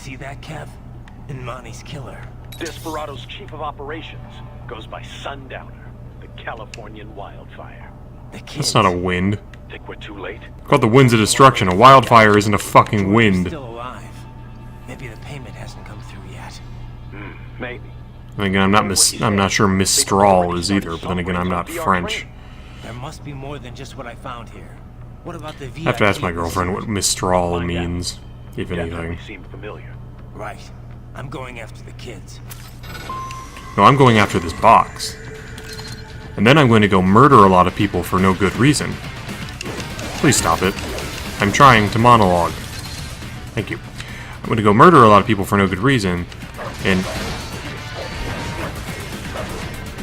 see that, Kev? Inmani's killer. Desperado's chief of operations goes by Sundowner, the Californian wildfire. The kids. That's not a wind. Think we're too late? Called the winds of destruction. A wildfire isn't a fucking wind. Still alive. Maybe the payment hasn't come through yet. Maybe. Then again, I'm not sure Mistral is either, but then again, I'm not French. There must be more than just what I found here. What about the VIP? I have to ask my girlfriend what Mistral means, if anything. Definitely seemed familiar. Right. I'm going after the kids. No, I'm going after this box. And then I'm going to go murder a lot of people for no good reason. Please stop it. I'm trying to monologue. Thank you. I'm going to go murder a lot of people for no good reason, and...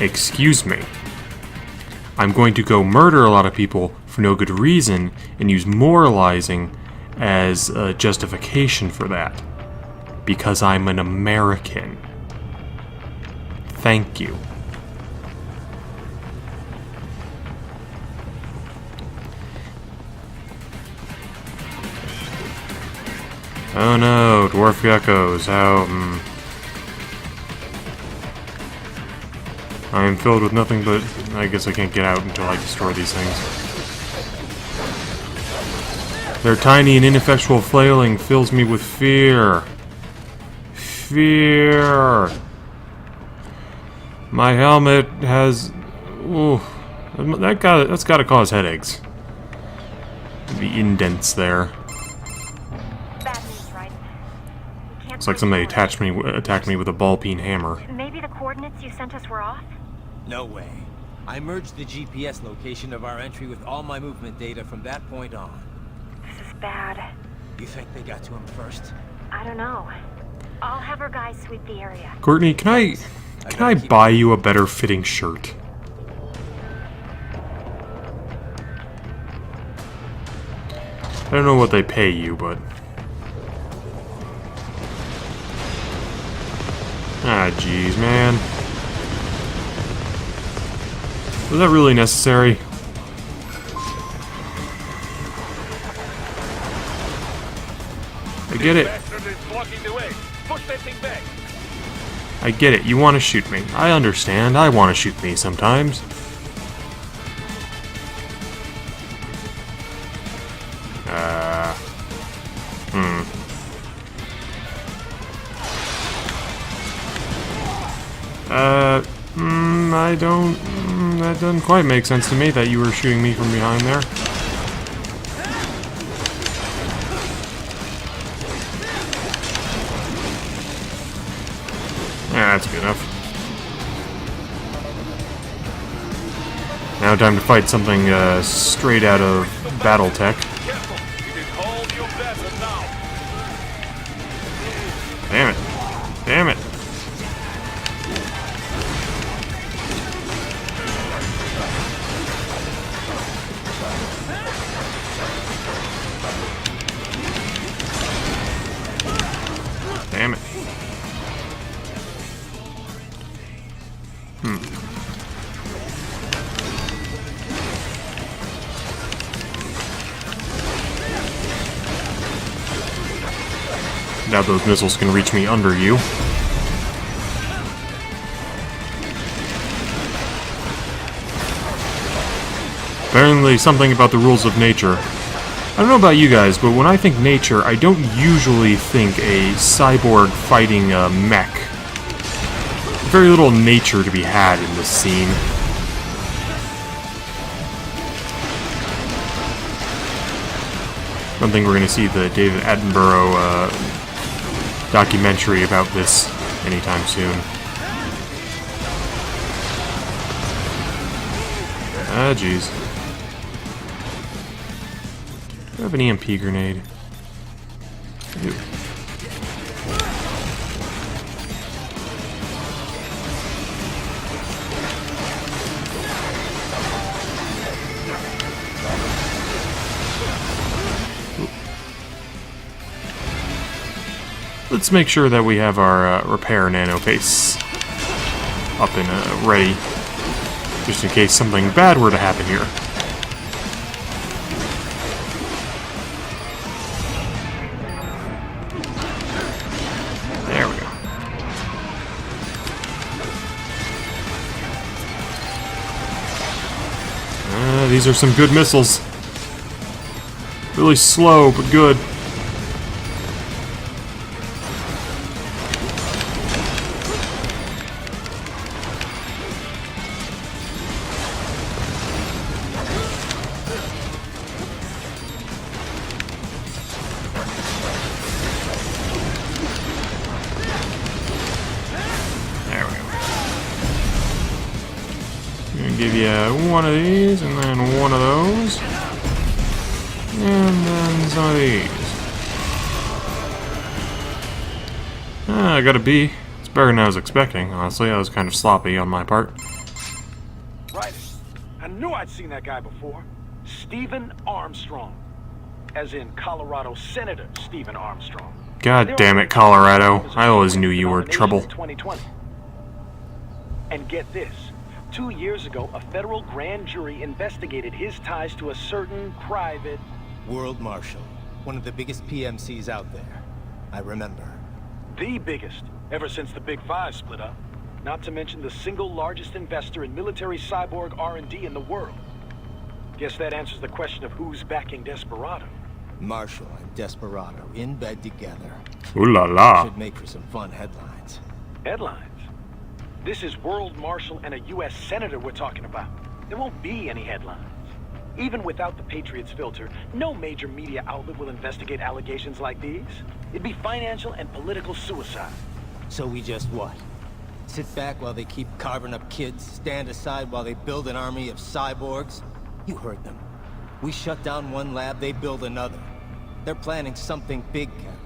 Excuse me. I'm going to go murder a lot of people for no good reason and use moralizing as a justification for that. Because I'm an American. Thank you. Oh no, dwarf geckos, how, I am filled with nothing but... I guess I can't get out until I destroy these things. Their tiny and ineffectual flailing fills me with fear. Fear! My helmet has... Ooh, that's gotta cause headaches. The indents there. Looks like somebody attacked me with a ball-peen hammer. Maybe the coordinates you sent us were off? No way. I merged the GPS location of our entry with all my movement data from that point on. This is bad. You think they got to him first? I don't know. I'll have our guys sweep the area. Courtney, can I buy you a better fitting shirt? I don't know what they pay you, but... Ah, jeez, man. Was that really necessary? I get it. I get it. You want to shoot me. I understand. I want to shoot me sometimes. I don't... that doesn't quite make sense to me that you were shooting me from behind there. Yeah, that's good enough. Now time to fight something straight out of Battletech. Damn it. Damn it. Damn it. Now those missiles can reach me under you. Apparently something about the rules of nature. I don't know about you guys, but when I think nature, I don't usually think a cyborg fighting a mech. Very little nature to be had in this scene. I don't think we're going to see the David Attenborough documentary about this anytime soon. Ah, jeez. Do I have an EMP grenade? I do. Let's make sure that we have our repair nano pace up and ready, just in case something bad were to happen here. these are some good missiles. Really slow, but good. Give you one of these, and then one of those, and then some of these. I got a B. It's better than I was expecting, honestly. I was kind of sloppy on my part. Right. I knew I'd seen that guy before. Stephen Armstrong. As in Colorado Senator Stephen Armstrong. God damn it, Colorado. I always knew you were trouble. 2020. And get this. 2 years ago, a federal grand jury investigated his ties to a certain private... World Marshal. One of the biggest PMCs out there. I remember. The biggest, ever since the Big Five split up. Not to mention the single largest investor in military cyborg R&D in the world. Guess that answers the question of who's backing Desperado. Marshal and Desperado in bed together. Ooh la la. Should make for some fun headlines. Headlines? This is World Marshal and a U.S. Senator we're talking about. There won't be any headlines. Even without the Patriots filter, no major media outlet will investigate allegations like these. It'd be financial and political suicide. So we just what? Sit back while they keep carving up kids, stand aside while they build an army of cyborgs? You heard them. We shut down one lab, they build another. They're planning something big, Kev.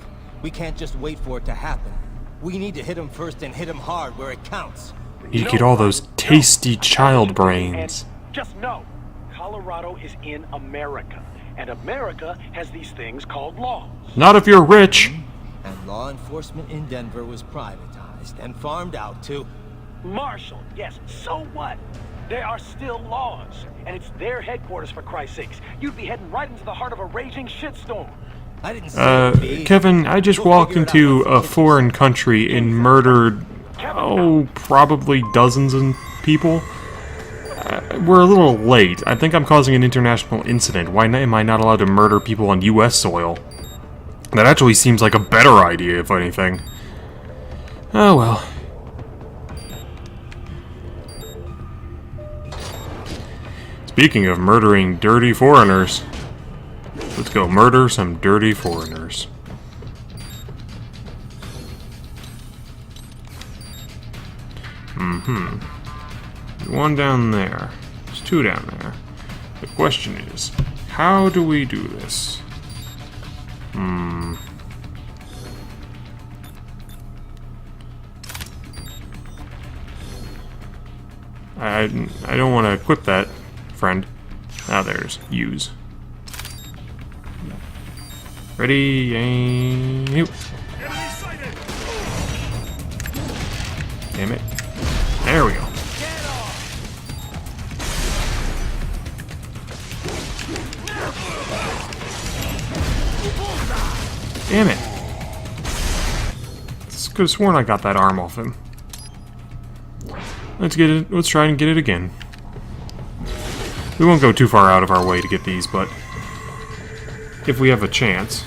We can't just wait for it to happen. We need to hit them first and hit them hard where it counts. You get all those tasty child brains. And just know, Colorado is in America. And America has these things called laws. Not if you're rich. And law enforcement in Denver was privatized and farmed out to... Marshal, yes, so what? There are still laws. And it's their headquarters, for Christ's sakes. You'd be heading right into the heart of a raging shitstorm. I didn't see Kevin, I just walked into a foreign country and murdered, probably dozens of people. We're a little late. I think I'm causing an international incident. Why am I not allowed to murder people on U.S. soil? That actually seems like a better idea, if anything. Oh well. Speaking of murdering dirty foreigners, let's go murder some dirty foreigners. One down there. There's two down there. The question is, how do we do this? I don't want to equip that, friend. Ah, there's use. Ready, aim. Damn it. There we go. Damn it. I could have sworn I got that arm off him. Let's get it. Let's try and get it again. We won't go too far out of our way to get these, but if we have a chance.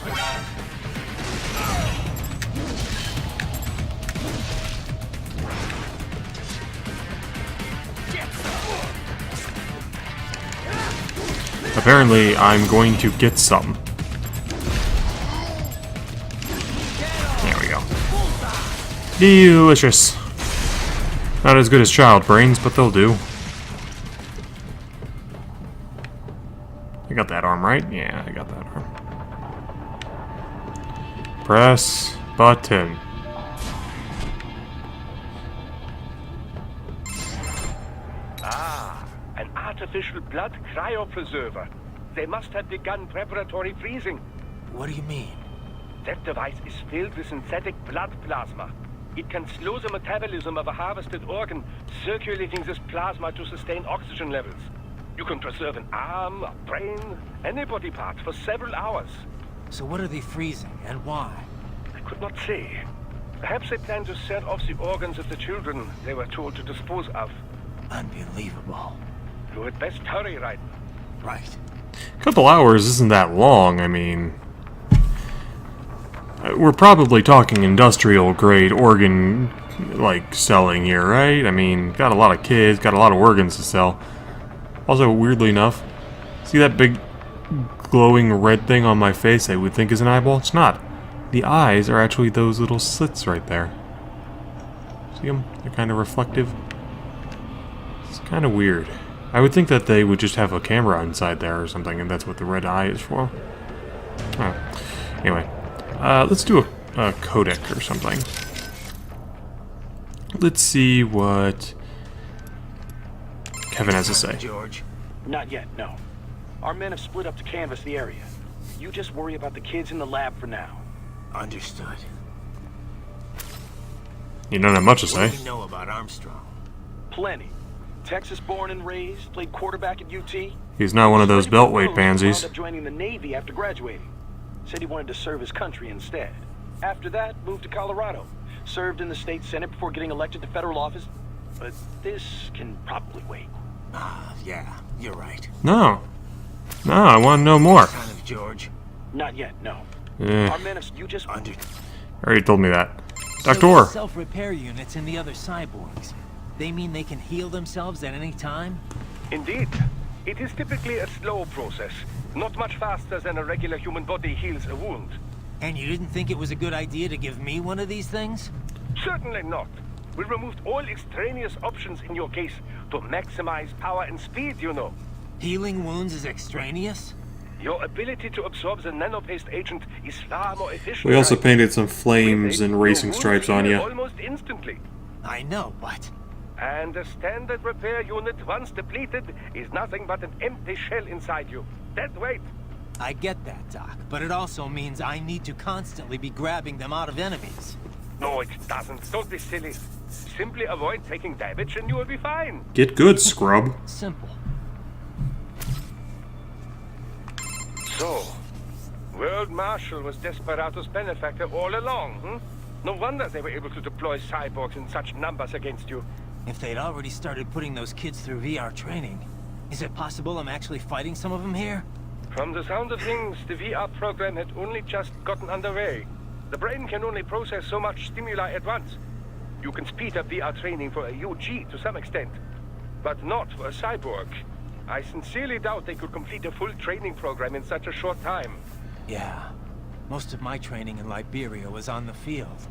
Apparently, I'm going to get some. There we go. Delicious. Not as good as child brains, but they'll do. I got that arm, right? Yeah, I got that arm. Press button. Ah, an artificial blood cryopreserver. They must have begun preparatory freezing. What do you mean? That device is filled with synthetic blood plasma. It can slow the metabolism of a harvested organ, circulating this plasma to sustain oxygen levels. You can preserve an arm, a brain, any body part for several hours. So what are they freezing, and why? I could not say. Perhaps they plan to set off the organs of the children they were told to dispose of. Unbelievable. You had best hurry, Raiden. Right. A couple hours isn't that long, I mean... We're probably talking industrial grade organ, like, selling here, right? I mean, got a lot of kids, got a lot of organs to sell. Also, weirdly enough, see that big glowing red thing on my face I would think is an eyeball? It's not. The eyes are actually those little slits right there. See them? They're kind of reflective. It's kind of weird. I would think that they would just have a camera inside there or something, and that's what the red eye is for. Oh. Anyway, let's do a codec or something. Let's see what Kevin has to say. George. Not yet, no. Our men have split up to canvass the area. You just worry about the kids in the lab for now. Understood. You don't have much to What say. do you know about Armstrong? Plenty. Texas born and raised, played quarterback at UT. He's not one of those Wound beltweight pansies. up joining the Navy after graduating. Said he wanted to serve his country instead. After that, moved to Colorado. Served in the state senate before getting elected to federal office. But this can probably wait. Ah, yeah, you're right. No. No, I want to know more. Kind of George. Not yet, no. Eh, Our men have... You just... Under. already told me that. So Doctor. these self-repair units and the other cyborgs, they mean they can heal themselves at any time? Indeed. It is typically a slow process, not much faster than a regular human body heals a wound. And you didn't think it was a good idea to give me one of these things? Certainly not. We removed all extraneous options in your case to maximize power and speed, you know. Healing wounds is extraneous? Your ability to absorb the nanopaste agent is far more efficient. We also right? painted some flames We and made racing your stripes wounds on heal you. almost instantly. I know, but... And a standard repair unit, once depleted, is nothing but an empty shell inside you. Dead weight. I get that, Doc, but it also means I need to constantly be grabbing them out of enemies. No, it doesn't. Don't be silly. Simply avoid taking damage and you will be fine. Get good, scrub. Simple. So, World Marshal was Desperado's benefactor all along, hmm? No wonder they were able to deploy cyborgs in such numbers against you. If they'd already started putting those kids through VR training, is it possible I'm actually fighting some of them here? From the sound of things, the VR program had only just gotten underway. The brain can only process so much stimuli at once. You can speed up VR training for a UG to some extent, but not for a cyborg. I sincerely doubt they could complete a full training program in such a short time. Yeah. Most of my training in Liberia was on the field.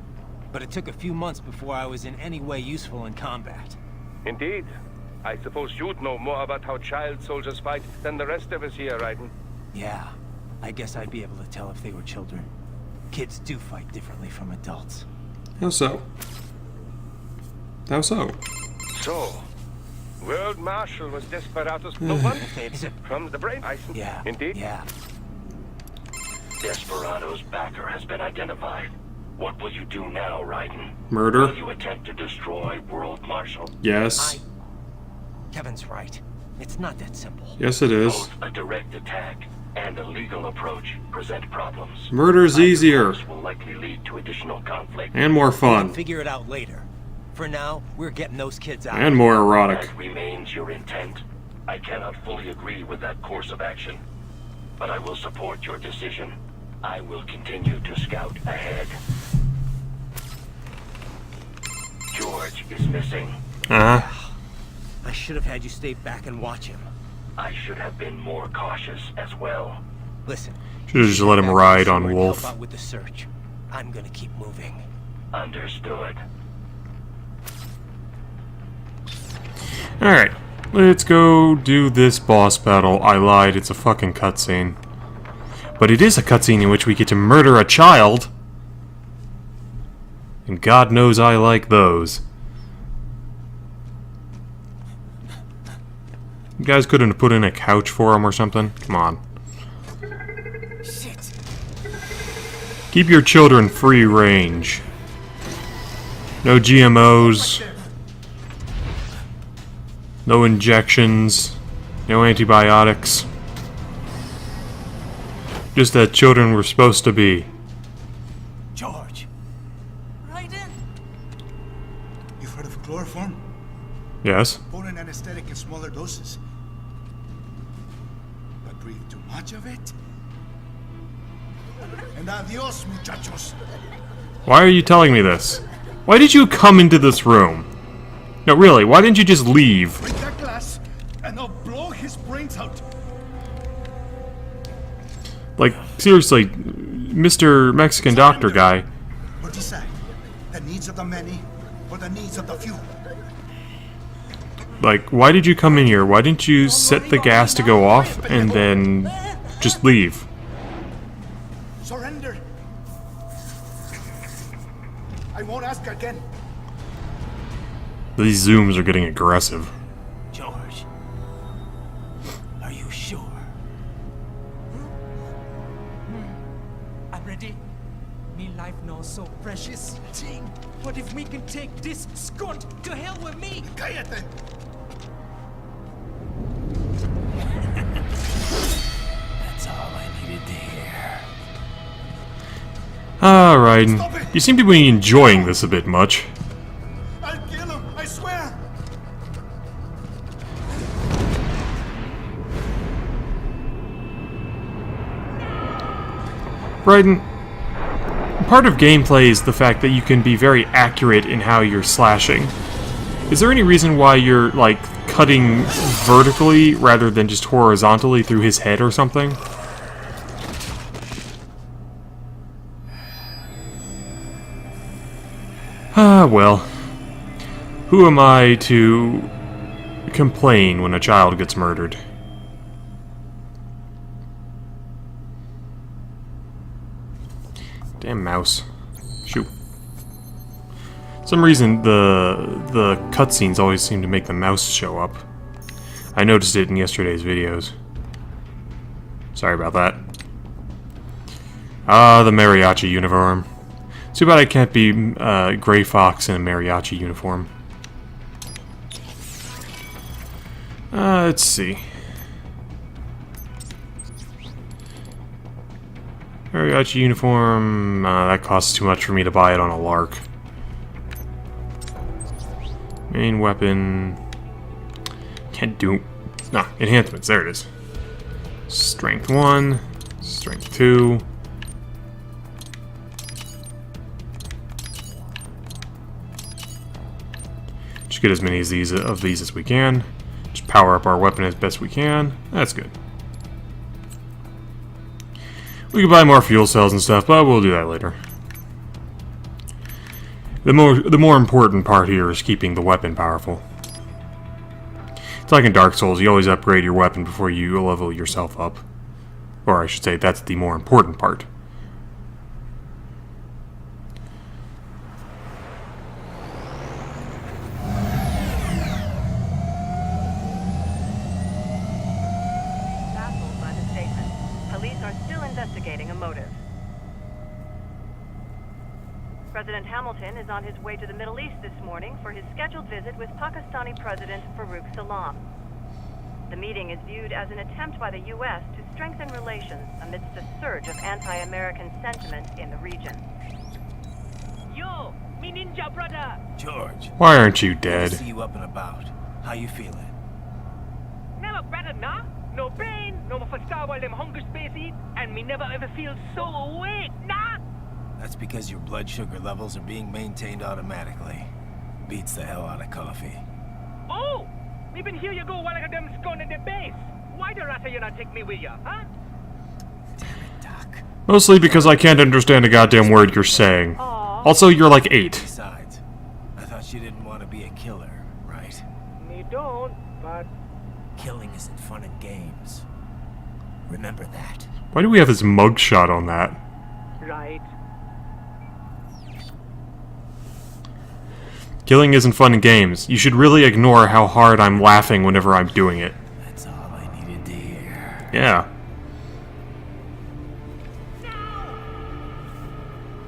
But it took a few months before I was in any way useful in combat. Indeed. I suppose you'd know more about how child soldiers fight than the rest of us here, Raiden. Yeah. I guess I'd be able to tell if they were children. Kids do fight differently from adults. How so? How so? So, World Marshal was Desperado's... No wonder. Is it? From the brain. Yeah. Indeed. Yeah. Desperado's backer has been identified. What will you do now, Raiden? Murder? Will you attempt to destroy World Marshal? Yes. Kevin's right. It's not that simple. Yes, it is. Both a direct attack and a legal approach present problems. Murder's easier. This will likely lead to additional conflict. And more fun. Figure it out later. For now, we're getting those kids out. And more erotic. That remains your intent. I cannot fully agree with that course of action, but I will support your decision. I will continue to scout ahead. George is missing. Uh-huh. I should have had you stay back and watch him. I should have been more cautious as well. Listen. Should have just let him ride on Wolf. Help out with the search. I'm gonna keep moving. Understood. Alright. Let's go do this boss battle. I lied, it's a fucking cutscene. But it is a cutscene in which we get to murder a child. And God knows I like those. You guys couldn't have put in a couch for him or something? Come on. Shit. Keep your children free range. No GMOs. No injections. No antibiotics. Just that children were supposed to be. George. Raiden. You've heard of chloroform? Yes? Potent anesthetic in smaller doses. breathe too much of it? And adios, muchachos. Why are you telling me this? Why did you come into this room? No, really, why didn't you just leave? Break that glass, and I'll blow his brains out. Like, seriously, Mr. Mexican doctor guy. What decide? The needs of the many or the needs of the few? Like, why did you come in here? Why didn't you set the gas to go off and then just leave? Surrender. I won't ask again. These zooms are getting aggressive. George, are you sure? I'm ready. Me life now so precious. Team, what if we can take this skunt to hell with me? Cállate. That's all I needed to hear. Alright, you seem to be enjoying this a bit much. I'll kill him, I swear. Raiden, part of gameplay is the fact that you can be very accurate in how you're slashing. Is there any reason why you're, like, cutting vertically rather than just horizontally through his head or something? Ah, well. Who am I to complain when a child gets murdered? Damn mouse. Shoot. For some reason, the cutscenes always seem to make the mouse show up. I noticed it in yesterday's videos. Sorry about that. Ah, the mariachi uniform. Too bad I can't be Gray Fox in a mariachi uniform. Let's see. Mariachi uniform, that costs too much for me to buy it on a lark. Main weapon... Can't do... Nah, enhancements, there it is. Strength 1, Strength 2... Just get as many of these as we can. Just power up our weapon as best we can. That's good. We can buy more fuel cells and stuff, but we'll do that later. The more important part here is keeping the weapon powerful. It's like in Dark Souls, you always upgrade your weapon before you level yourself up. Or I should say, that's the more important part. Baffled by the statement, police are still investigating a motive. President Hamilton is on his way to the Middle East this morning for his scheduled visit with Pakistani President Farouk Salam. The meeting is viewed as an attempt by the U.S. to strengthen relations amidst a surge of anti-American sentiment in the region. Yo, me ninja brother. George, Why aren't you good dead? to see you up and about. How you feeling? Never better, nah. No pain, no more for star while them hunger space eat, and me never ever feel so awake, nah. That's because your blood sugar levels are being maintained automatically. Beats the hell out of coffee. Oh, me been here you go while I got them scone at the base. Why the rata you not take me with ya, huh? Damn it, Doc. Mostly because I can't understand a goddamn word you're saying. Also, you're like 8. Besides, I thought you didn't want to be a killer, right? Me don't, but Killing isn't fun and games. Remember that. Why do we have his mugshot on that? right. Killing isn't fun in games. You should really ignore how hard I'm laughing whenever I'm doing it. That's all I needed to hear. Yeah.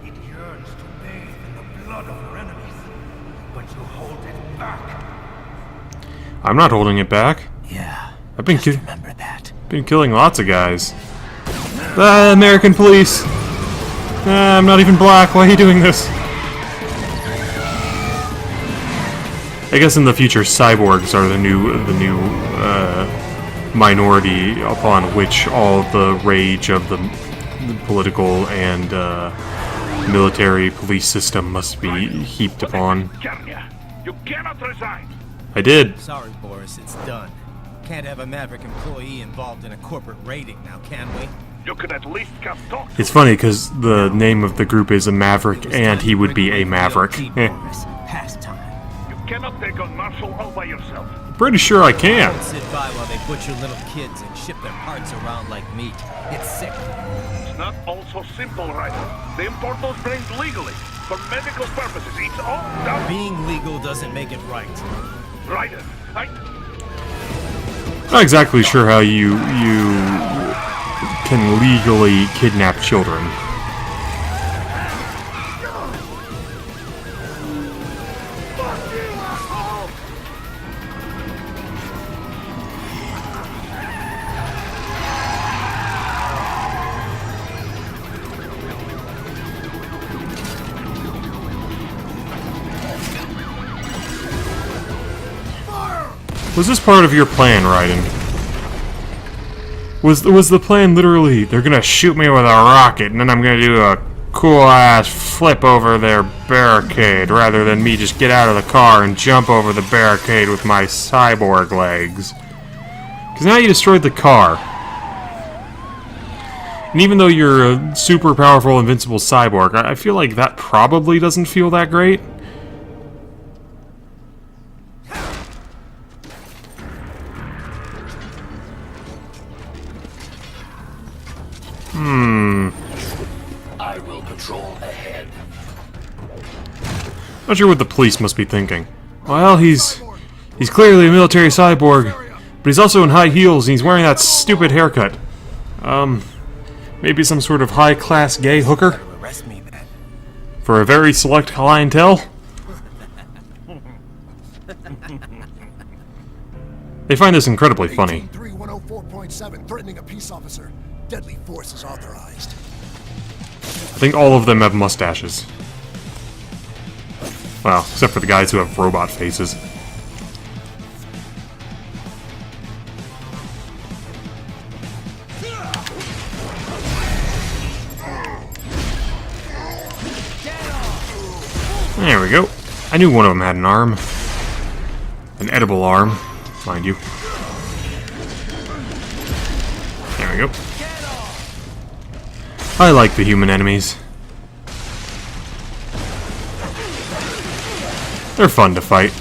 It yearns to bathe in the blood of your enemies, but you hold it back. I'm not holding it back. Yeah, I've been just remember that. killing lots of guys. Ah, American police! Ah, I'm not even black. Why are you doing this? I guess in the future, cyborgs are the new minority upon which all the rage of the political and military police system must be heaped upon. You cannot resign. I did. Sorry, Boris, it's done. Can't have a Maverick employee involved in a corporate raiding now, can we? You could at least come talk. It's funny because the name of the group is a Maverick, and he would be a Maverick. Past time. You cannot take on Marshall all by yourself. Pretty sure I can. Don't sit by while they butcher little kids and ship their parts around like meat. It's sick. It's not all so simple, Ryder. They import those brains legally for medical purposes. It's all done. Being legal doesn't make it right. Ryder, Not exactly sure how you can legally kidnap children. Was this part of your plan, Raiden? Was the plan literally, they're gonna shoot me with a rocket and then I'm gonna do a cool-ass flip over their barricade rather than me just get out of the car and jump over the barricade with my cyborg legs? Because now you destroyed the car. And even though you're a super powerful, invincible cyborg, I feel like that probably doesn't feel that great. I will patrol ahead. Not sure what the police must be thinking. Well, he's clearly a military cyborg, but he's also in high heels and he's wearing that stupid haircut. Maybe some sort of high-class gay hooker? Arrest me, then. For a very select clientele? They find this incredibly funny. 104.7, threatening a peace officer. Deadly force is authorized. I think all of them have mustaches. Well, except for the guys who have robot faces. There we go. I knew one of them had an arm. An edible arm, mind you. There we go. I like the human enemies. They're fun to fight.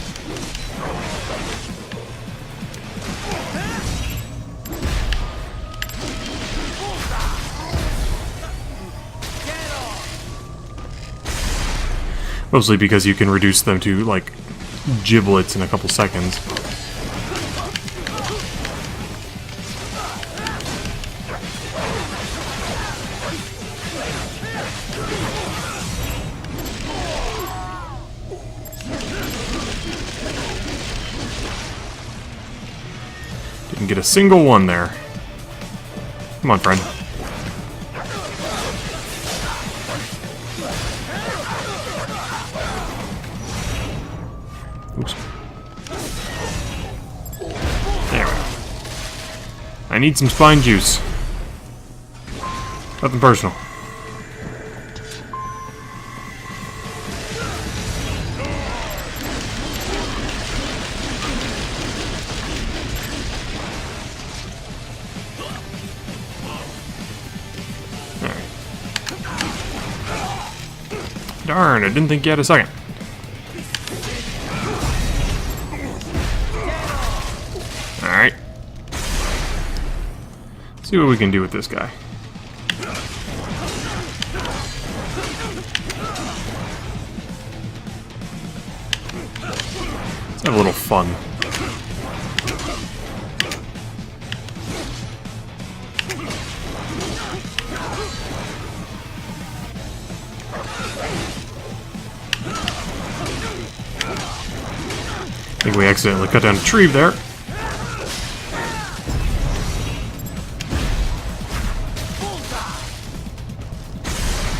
Mostly because you can reduce them to, like, giblets in a couple seconds. Didn't get a single one there. Come on, friend. Oops. There we go. I need some spine juice. Nothing personal. Darn, I didn't think you had a second. Alright. See what we can do with this guy. Let's have a little fun. I think we accidentally cut down a tree there.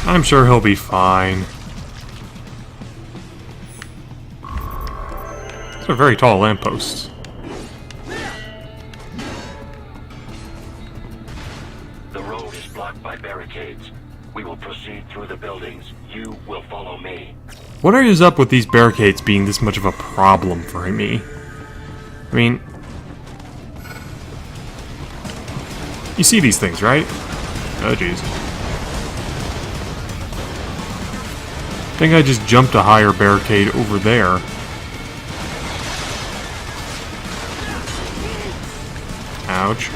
I'm sure he'll be fine. These are very tall lampposts. We will proceed through the buildings. You will follow me. What is up with these barricades being this much of a problem for me? I mean, you see these things, right? Oh, jeez. I think I just jumped a higher barricade over there. Ouch.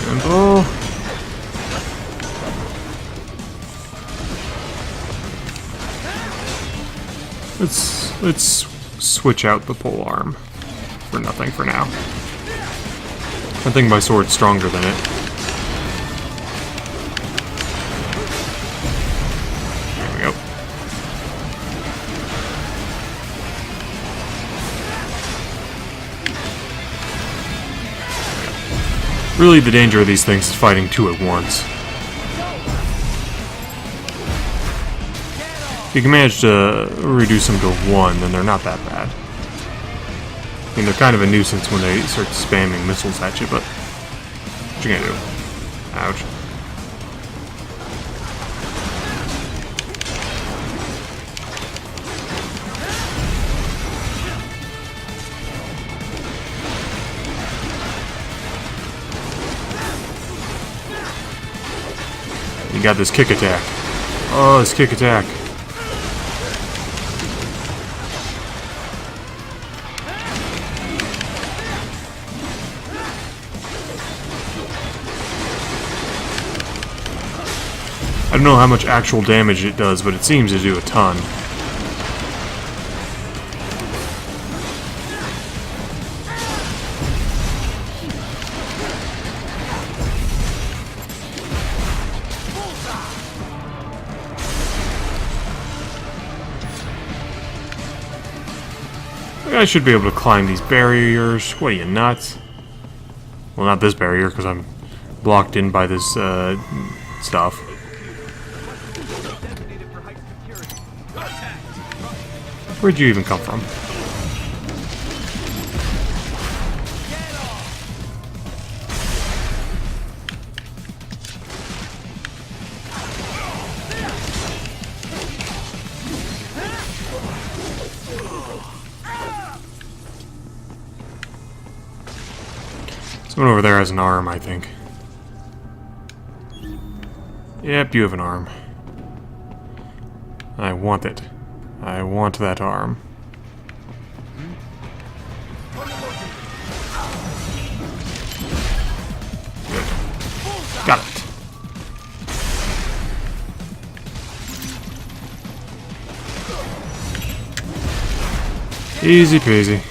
Simple. Let's switch out the pole arm for nothing for now. I think my sword's stronger than it. There we go. Really, the danger of these things is fighting two at once. If you can manage to reduce them to one, then they're not that bad. I mean, they're kind of a nuisance when they start spamming missiles at you, but what you gonna do? Ouch. You got this kick attack. Oh, this kick attack. I don't know how much actual damage it does, but it seems to do a ton. I should be able to climb these barriers. What are you, nuts? Well, not this barrier, because I'm blocked in by this stuff. Where'd you even come from? Someone over there has an arm, I think. Yep, you have an arm. I want it. I want that arm. Good. Got it. Easy peasy.